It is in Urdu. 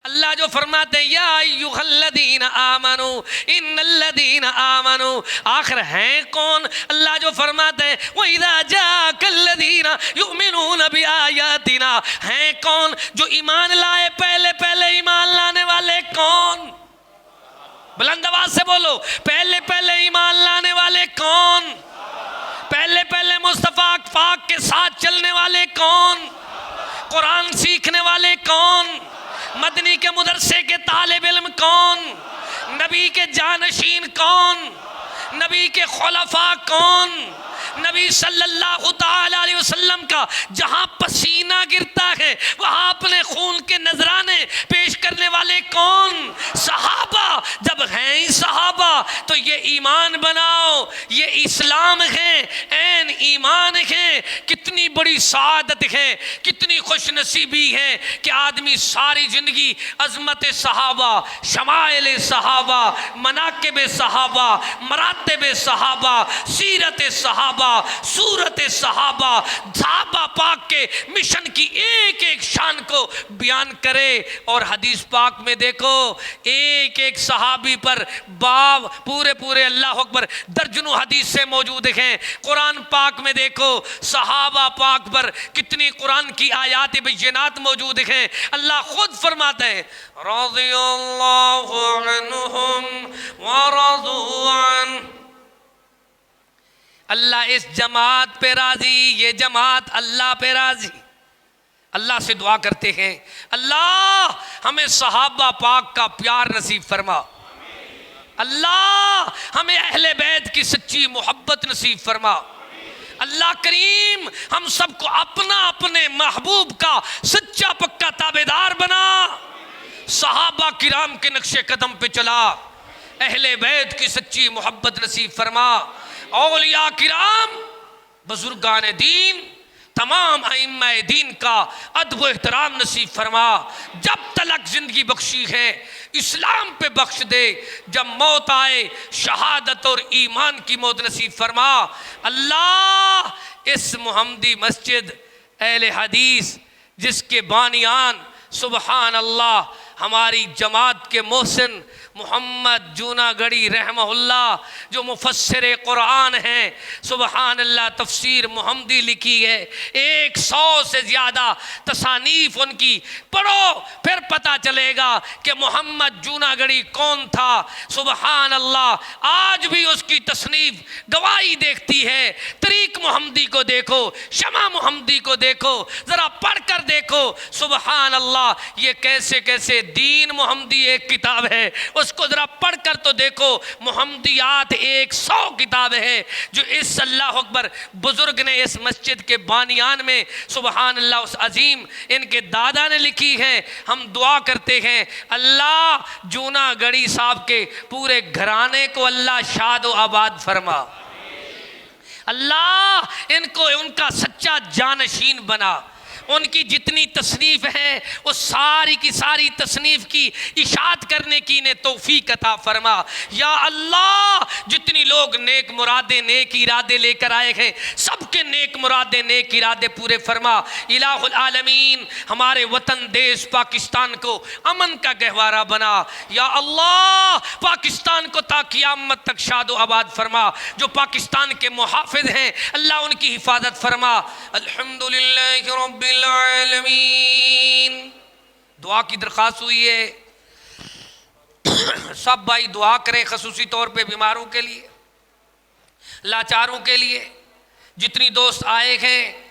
اللہ جو فرماتے ہیں یا ایھا الذین آمنوا ان الذین آمنوا، آخر ہیں کون؟ اللہ جو فرماتے ہیں وَإِذَا جَاءَكَ الَّذِينَ يُؤْمِنُونَ بِآيَاتِنَا، ہیں کون جو ایمان لائے؟ پہلے ایمان لانے والے کون؟ بلند آواز سے بولو، پہلے ایمان لانے والے کون؟ پہلے مصطفیٰ پاک کے ساتھ چلنے والے کون؟ قرآن سیکھنے والے کون؟ مدنی کے مدرسے کے طالب علم کون؟ نبی کے جانشین کون؟ نبی کے خلفاء کون؟ نبی صلی اللہ تعالی علیہ وسلم کا جہاں پسینہ گرتا ہے وہاں اپنے خون کے نذرانے پیش کرنے والے کون؟ صحابہ۔ جب ہیں ہی صحابہ تو یہ ایمان بناؤ، یہ اسلام ہے، این ایمان ہے۔ کتنی بڑی سعادت ہے، کتنی خوش نصیبی ہے کہ آدمی ساری زندگی عظمت صحابہ، شمائل صحابہ، مناقب صحابہ، مراتب صحابہ، سیرت صحابہ، صورت صحابہ، صحابہ پاک کے مشن کی ایک ایک شان کو بیان کرے۔ اور حدیث پاک میں دیکھو ایک ایک صحابی پر باب پورے اللہ اکبر درجنوں حدیثیں موجود ہیں۔ قرآن پاک میں دیکھو صحابہ پاک پر کتنی قرآن کی آیات بینات موجود ہیں۔ اللہ خود فرماتا ہے رضی اللہ عنہم ورضوا عنہ، اللہ اس جماعت پہ راضی، یہ جماعت اللہ پہ راضی۔ اللہ سے دعا کرتے ہیں اللہ ہمیں صحابہ پاک کا پیار نصیب فرما، اللہ ہمیں اہل بیت کی سچی محبت نصیب فرما، اللہ کریم ہم سب کو اپنے محبوب کا سچا پکا تابعدار بنا، صحابہ کرام کے نقش قدم پہ چلا، اہل بیت کی سچی محبت نصیب فرما، اولیاء کرام، بزرگان دین، تمام ائمہ دین کا ادب و احترام نصیب فرما۔ جب تلک زندگی بخشی ہے اسلام پہ بخش دے، جب موت آئے شہادت اور ایمان کی موت نصیب فرما۔ اللہ اس محمدی مسجد اہل حدیث جس کے بانیان سبحان اللہ ہماری جماعت کے محسن محمد جونا گڑھی رحمہ اللہ جو مفسر قرآن ہیں، سبحان اللہ تفسیر محمدی لکھی ہے، 100 سے زیادہ تصانیف ان کی پڑھو پھر پتہ چلے گا کہ محمد جونا گڑھی کون تھا۔ سبحان اللہ آج بھی اس کی تصنیف گواہی دیکھتی ہے۔ طریق محمدی کو دیکھو، شمع محمدی کو دیکھو، ذرا پڑھ کر دیکھو، سبحان اللہ یہ کیسے دین محمدی ایک کتاب ہے، اس کو ذرا پڑھ کر تو دیکھو۔ محمدیات 100 کتاب ہے جو اس اللہ اکبر بزرگ نے اس مسجد کے بانیان میں سبحان اللہ اس عظیم ان کے دادا نے لکھی ہے۔ ہم دعا کرتے ہیں اللہ جونا گڑھی صاحب کے پورے گھرانے کو اللہ شاد و آباد فرما، اللہ ان کو ان کا سچا جانشین بنا، ان کی جتنی تصنیف ہے وہ ساری کی ساری تصنیف کی اشاعت کرنے کی انہیں توفیق عطا فرما۔ یا اللہ جتنی لوگ نیک مرادیں نیک ارادے لے کر آئے ہیں سب کے نیک مرادیں نیک ارادے پورے فرما۔ الہ العالمین ہمارے وطن دیش پاکستان کو امن کا گہوارہ بنا، یا اللہ پاکستان کو تا قیامت تک شاد و آباد فرما۔ جو پاکستان کے محافظ ہیں اللہ ان کی حفاظت فرما۔ الحمدللہ رب العالمین۔ دعا کی درخواست ہوئی ہے، سب بھائی دعا کریں خصوصی طور پہ بیماروں کے لیے، لاچاروں کے لیے، جتنی دوست آئے ہیں